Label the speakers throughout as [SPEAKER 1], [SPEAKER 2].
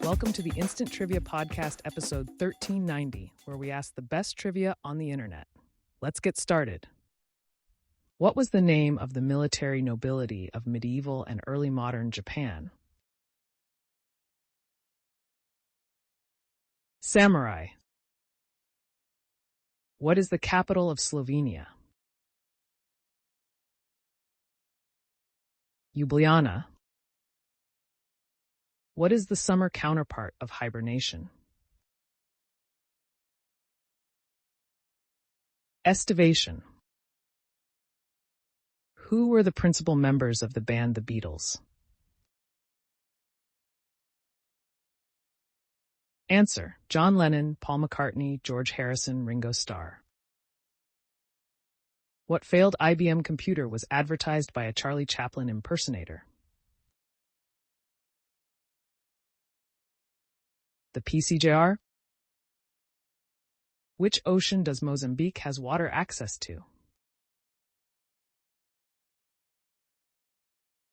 [SPEAKER 1] Welcome to the Instant Trivia Podcast, episode 1390, where we ask the best trivia on the internet. Let's get started. What was the name of the military nobility of medieval and early modern Japan? Samurai. What is the capital of Slovenia? Ljubljana. What is the summer counterpart of hibernation? Estivation. Who were the principal members of the band The Beatles? Answer: John Lennon, Paul McCartney, George Harrison, Ringo Starr. What failed IBM computer was advertised by a Charlie Chaplin impersonator? The PCJR? Which ocean does Mozambique has water access to?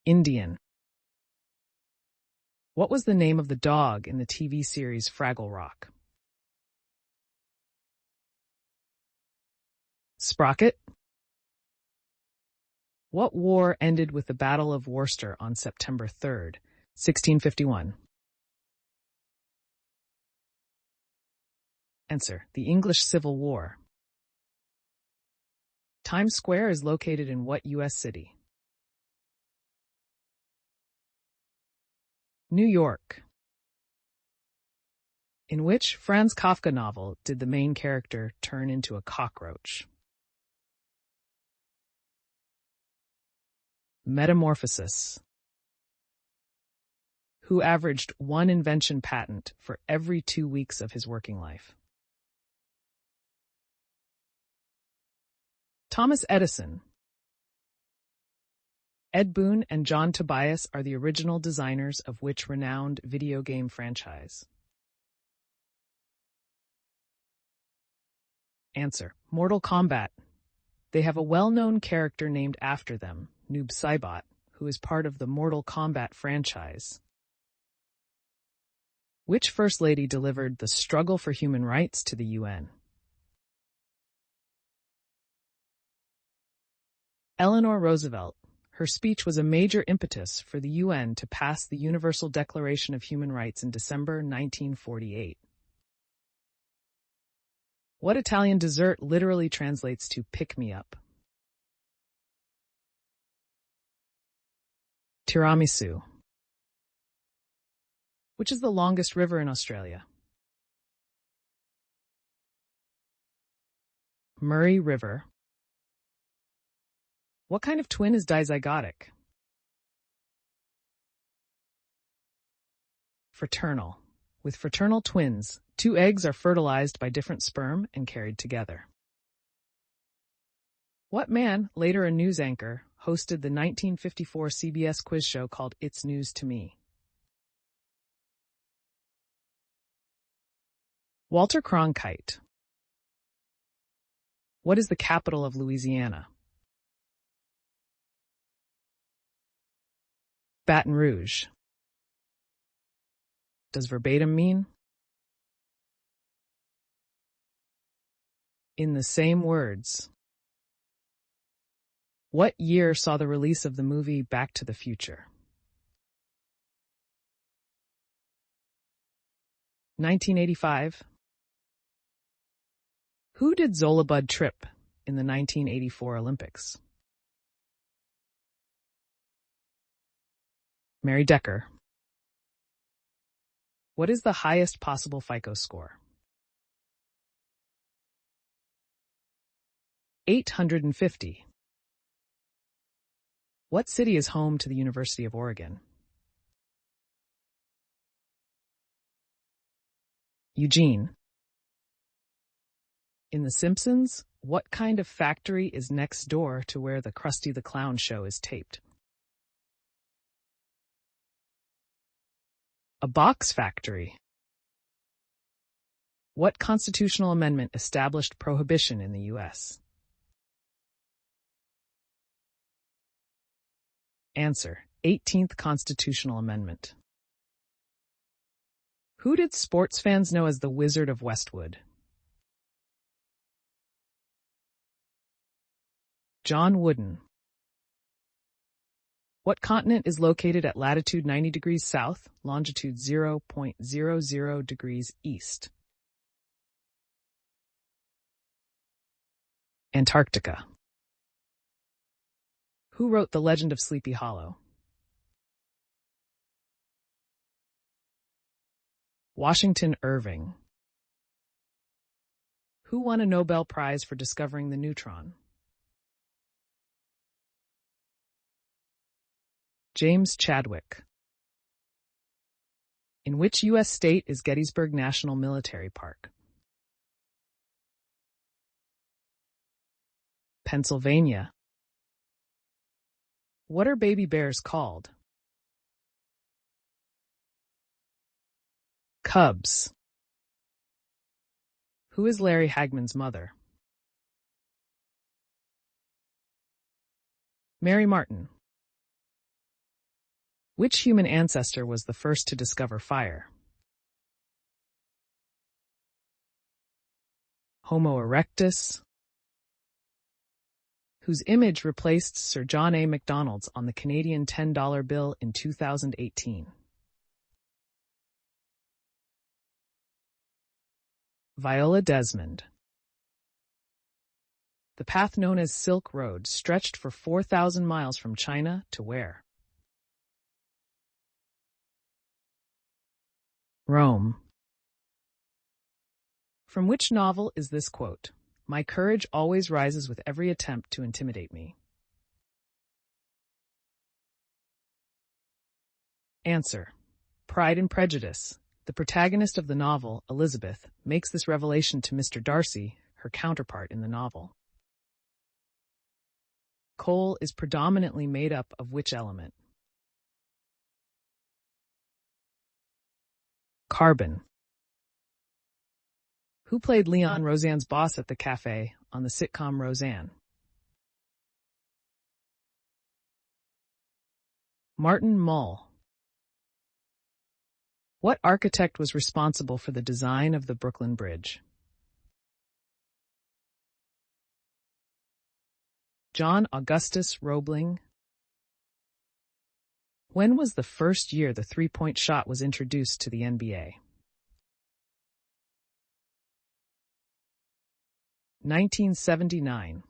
[SPEAKER 1] Indian. What was the name of the dog in the TV series Fraggle Rock? Sprocket. What war ended with the Battle of Worcester on September 3rd, 1651? Answer: the English Civil War. Times Square is located in what U.S. city? New York. In which Franz Kafka novel did the main character turn into a cockroach? Metamorphosis. Who averaged one invention patent for every 2 weeks of his working life? Thomas Edison. Ed Boon and John Tobias are the original designers of which renowned video game franchise? Answer: Mortal Kombat. They have a well-known character named after them, Noob Saibot, who is part of the Mortal Kombat franchise. Which First Lady delivered the struggle for human rights to the UN? Eleanor Roosevelt. Her speech was a major impetus for the UN to pass the Universal Declaration of Human Rights in December 1948. What Italian dessert literally translates to pick me up? Tiramisu. Which is the longest river in Australia? Murray River. What kind of twin is dizygotic? Fraternal. With fraternal twins, 2 eggs are fertilized by different sperm and carried together. What man, later a news anchor, hosted the 1954 CBS quiz show called It's News to Me? Walter Cronkite. What is the capital of Louisiana? Baton Rouge. Does verbatim mean? In the same words. What year saw the release of the movie Back to the Future? 1985. Who did Zolabud trip in the 1984 Olympics? Mary Decker. What is the highest possible FICO score? 850. What city is home to the University of Oregon? Eugene. In The Simpsons, what kind of factory is next door to where the Krusty the Clown show is taped? A box factory. What constitutional amendment established prohibition in the U.S.? Answer: 18th Constitutional Amendment. Who did sports fans know as the Wizard of Westwood? John Wooden. What continent is located at latitude 90 degrees south, longitude 0.00 degrees east? Antarctica. Who wrote The Legend of Sleepy Hollow? Washington Irving. Who won a Nobel Prize for discovering the neutron? James Chadwick. In which U.S. state is Gettysburg National Military Park? Pennsylvania. What are baby bears called? Cubs. Who is Larry Hagman's mother? Mary Martin. Which human ancestor was the first to discover fire? Homo erectus. Whose image replaced Sir John A. Macdonald's on the Canadian $10 bill in 2018? Viola Desmond. The path known as Silk Road stretched for 4,000 miles from China to where? Rome. From which novel is this quote? My courage always rises with every attempt to intimidate me. Answer. Pride and Prejudice. The protagonist of the novel, Elizabeth, makes this revelation to Mr. Darcy, her counterpart in the novel. Coal is predominantly made up of which element? Carbon. Who played Leon, Roseanne's boss at the cafe on the sitcom Roseanne? Martin Mull. What architect was responsible for the design of the Brooklyn Bridge? John Augustus Roebling. When was the first year the three-point shot was introduced to the NBA? 1979.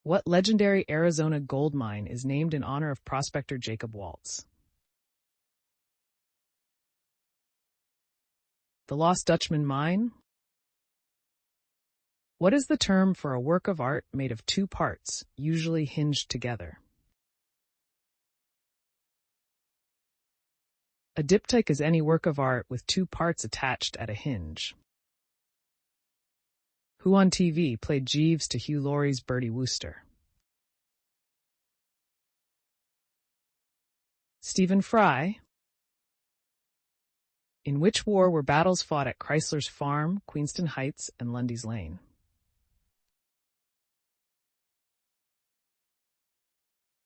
[SPEAKER 1] What legendary Arizona gold mine is named in honor of prospector Jacob Waltz? The Lost Dutchman Mine? What is the term for a work of art made of two parts, usually hinged together? A diptych is any work of art with two parts attached at a hinge. Who on TV played Jeeves to Hugh Laurie's Bertie Wooster? Stephen Fry. In which war were battles fought at Chrysler's Farm, Queenston Heights, and Lundy's Lane?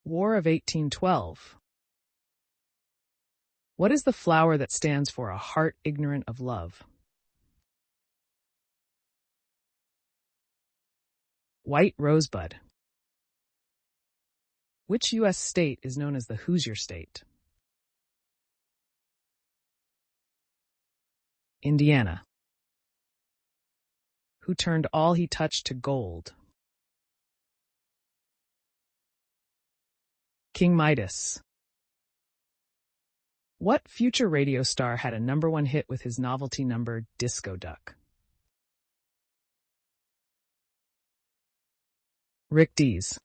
[SPEAKER 1] War of 1812. What is the flower that stands for a heart ignorant of love? White rosebud. Which U.S. state is known as the Hoosier State? Indiana. Who turned all he touched to gold? King Midas. What future radio star had a #1 hit with his novelty number Disco Duck? Rick Dees.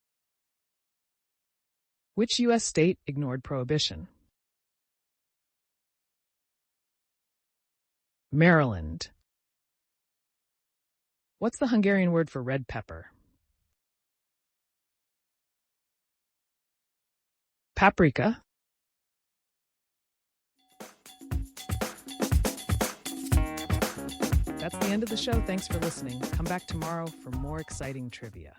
[SPEAKER 1] Which U.S. state ignored prohibition? Maryland. What's the Hungarian word for red pepper? Paprika. That's the end of the show. Thanks for listening. Come back tomorrow for more exciting trivia.